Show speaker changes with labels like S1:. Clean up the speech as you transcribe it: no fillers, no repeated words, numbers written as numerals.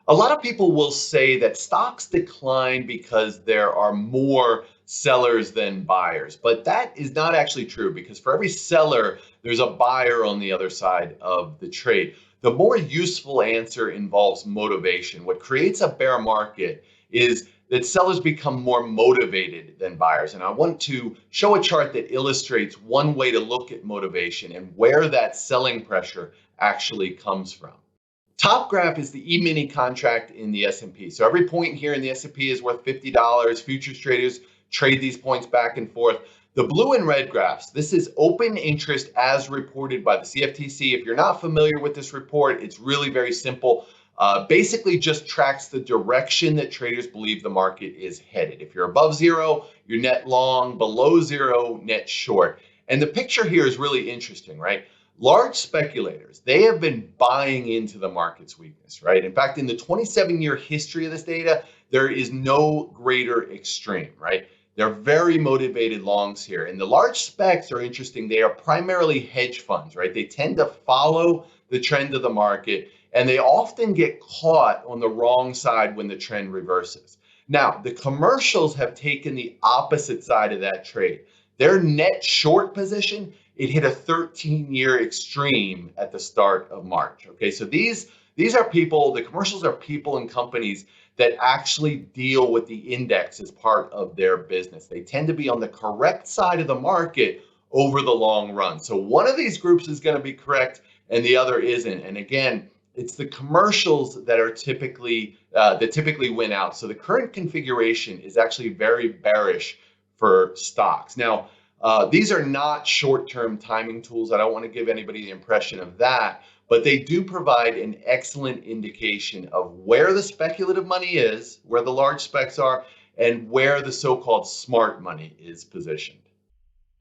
S1: A lot of people will say that stocks decline because there are more sellers than buyers, but that is not actually true because for every seller, there's a buyer on the other side of the trade. The more useful answer involves motivation. What creates a bear market is that sellers become more motivated than buyers. And I want to show a chart that illustrates one way to look at motivation and where that selling pressure actually comes from. Top graph is the E-mini contract in the S&P. So every point here in the S&P is worth $50. Futures traders trade these points back and forth. The blue and red graphs, this is open interest as reported by the CFTC. If you're not familiar with this report, it's really very simple. Basically just tracks the direction that traders believe the market is headed. If you're above zero, you're net long, below zero, net short. And the picture here is really interesting, right? Large speculators, they have been buying into the market's weakness, right? In fact, in the 27-year history of this data, there is no greater extreme, right? They're very motivated longs here. And the large specs are interesting. They are primarily hedge funds, right? They tend to follow the trend of the market, and they often get caught on the wrong side when the trend reverses. Now, the commercials have taken the opposite side of that trade. Their net short position, it hit a 13-year extreme at the start of March. Okay, so these are people, the commercials are people and companies that actually deal with the index as part of their business. They tend to be on the correct side of the market over the long run. So one of these groups is going to be correct and the other isn't. And again, it's the commercials that are typically win out. So the current configuration is actually very bearish for stocks. Now, these are not short-term timing tools. I don't want to give anybody the impression of that, but they do provide an excellent indication of where the speculative money is, where the large specs are, and where the so-called smart money is positioned.